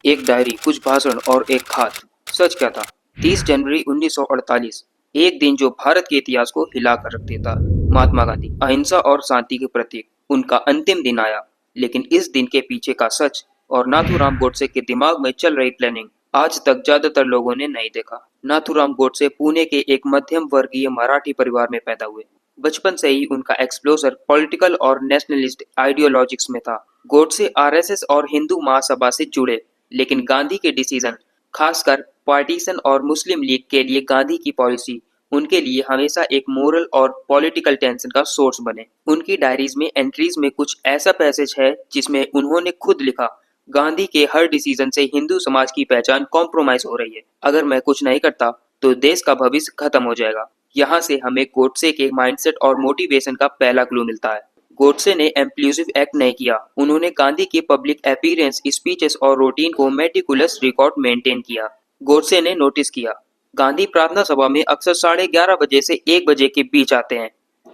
एक डायरी, कुछ भाषण और एक खात। सच क्या था? 30 जनवरी 1948, एक दिन जो भारत के इतिहास को हिला कर रख देता। महात्मा गांधी, अहिंसा और शांति के प्रतीक, उनका अंतिम दिन आया। लेकिन इस दिन के पीछे का सच और नाथूराम गोडसे के दिमाग में चल रही प्लानिंग आज तक ज्यादातर लोगों ने नहीं देखा। नाथूराम गोडसे पुणे के एक मध्यम वर्गीय मराठी परिवार में पैदा हुए। बचपन से ही उनका एक्सप्लोजर पॉलिटिकल और नेशनलिस्ट आइडियोलॉजिक्स में था। गोडसे आरएसएस और हिंदू महासभा से जुड़े, लेकिन गांधी के डिसीजन, खासकर पार्टीशन और मुस्लिम लीग के लिए गांधी की पॉलिसी, उनके लिए हमेशा एक मोरल और पॉलिटिकल टेंशन का सोर्स बने। उनकी डायरीज में एंट्रीज में कुछ ऐसा पैसेज है जिसमें उन्होंने खुद लिखा, गांधी के हर डिसीजन से हिंदू समाज की पहचान कॉम्प्रोमाइज हो रही है। अगर मैं कुछ नहीं करता तो देश का भविष्य खत्म हो जाएगा। यहाँ से हमें गोडसे के माइंडसेट और मोटिवेशन का पहला क्लू मिलता है। गोडसे ने इंक्लूसिव एक्ट नहीं किया। उन्होंने गांधी के पब्लिक अपीयरेंस, स्पीचेस और रूटीन को मेटिकुलस रिकॉर्ड मेंटेन किया। गोडसे ने नोटिस किया, गांधी प्रार्थना सभा में अक्सर 11:30 बजे से 1 बजे के बीच आते हैं।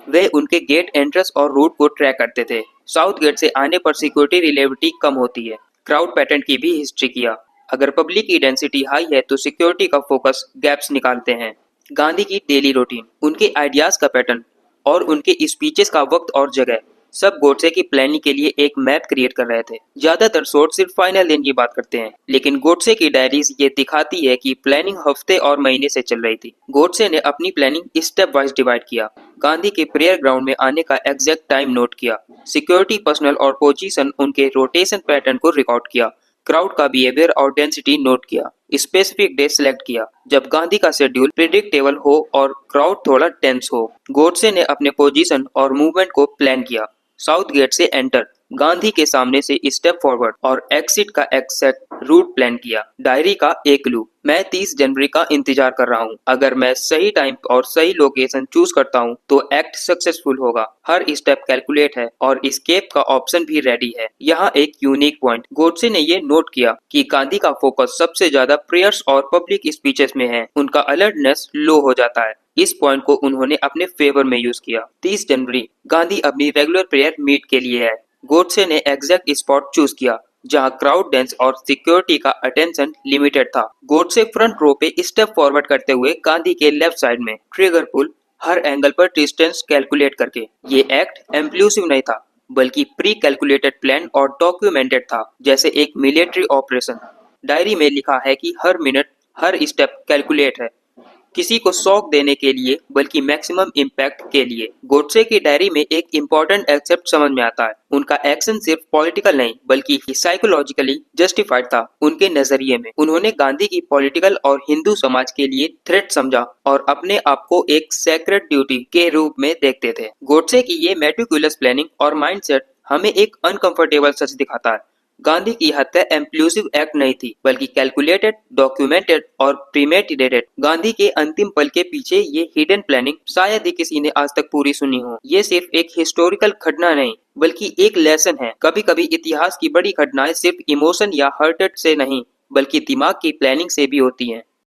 वे उनके गेट एंट्रेंस और रूट को ट्रैक करते थे। साउथ गेट से आने पर सिक्योरिटी रिलेबिलिटी कम होती है। क्राउड पैटर्न की भी हिस्ट्री किया। अगर पब्लिक की डेंसिटी हाई है तो सिक्योरिटी का फोकस गैप्स निकालते हैं। गांधी की डेली रूटीन, उनके आइडियाज का पैटर्न और उनके स्पीचेस का वक्त और जगह, सब गोडसे की प्लानिंग के लिए एक मैप क्रिएट कर रहे थे। ज्यादातर सोर्स सिर्फ फाइनल दिन की बात करते हैं, लेकिन गोडसे की डायरीज ये दिखाती है कि प्लानिंग हफ्ते और महीने से चल रही थी। गोडसे ने अपनी प्लानिंग स्टेप वाइज डिवाइड किया। गांधी के प्रेयर ग्राउंड में आने का एग्जैक्ट टाइम नोट किया। सिक्योरिटी पर्सनल और पोजीशन, उनके रोटेशन पैटर्न को रिकॉर्ड किया। क्राउड का बिहेवियर और डेंसिटी नोट किया। स्पेसिफिक डे सिलेक्ट किया जब गांधी का शेड्यूल प्रिडिक्टेबल हो और क्राउड थोड़ा टेंस हो। गोडसे ने अपने पोजीशन और मूवमेंट को प्लान किया। साउथ गेट से एंटर, गांधी के सामने से स्टेप फॉरवर्ड और एग्जिट का एग्जैक्ट रूट प्लान किया। डायरी का एक क्लू, मैं 30 जनवरी का इंतजार कर रहा हूँ। अगर मैं सही टाइम और सही लोकेशन चूज करता हूँ तो एक्ट सक्सेसफुल होगा। हर स्टेप कैलकुलेट है और एस्केप का ऑप्शन भी रेडी है। यहाँ एक यूनिक पॉइंट, गोडसे ने ये नोट किया कि गांधी का फोकस सबसे ज्यादा प्रेयर्स और पब्लिक स्पीचेस में है। उनका अलर्टनेस लो हो जाता है। इस पॉइंट को उन्होंने अपने फेवर में यूज किया। 30 जनवरी, गांधी अपनी रेगुलर प्रेयर मीट के लिए है। गोडसे ने एग्जैक्ट स्पॉट चूज किया जहां क्राउड डेंस और सिक्योरिटी का अटेंशन लिमिटेड था। गोडसे फ्रंट रो पे स्टेप फॉरवर्ड करते हुए गांधी के लेफ्ट साइड में ट्रिगर पुल, हर एंगल पर डिस्टेंस कैलकुलेट करके। ये एक्ट इम्पल्सिव नहीं था, बल्कि प्री कैलकुलेटेड प्लान और डॉक्यूमेंटेड था, जैसे एक मिलिट्री ऑपरेशन। डायरी में लिखा है कि हर मिनट, हर स्टेप कैलकुलेट है, किसी को शॉक देने के लिए बल्कि मैक्सिमम इम्पैक्ट के लिए। गोडसे की डायरी में एक इम्पोर्टेंट एक्सेप्ट समझ में आता है। उनका एक्शन सिर्फ पॉलिटिकल नहीं बल्कि साइकोलॉजिकली जस्टिफाइड था। उनके नजरिए में उन्होंने गांधी की पॉलिटिकल और हिंदू समाज के लिए थ्रेट समझा और अपने आप को एक सेक्रेट ड्यूटी के रूप में देखते थे। गोडसे की ये मेटिकुलस प्लानिंग और माइंडसेट हमें एक अनकंफर्टेबल सच दिखाता है। गांधी की हत्या इम्पल्सिव एक्ट नहीं थी, बल्कि कैलकुलेटेड, डॉक्यूमेंटेड और प्रीमेडिटेटेड। गांधी के अंतिम पल के पीछे ये हिडन प्लानिंग शायद ही किसी ने आज तक पूरी सुनी हो। ये सिर्फ एक हिस्टोरिकल घटना नहीं, बल्कि एक लेसन है। कभी कभी इतिहास की बड़ी घटनाएं सिर्फ इमोशन या हर्टेड से नहीं, बल्कि दिमाग की प्लानिंग से भी होती हैं।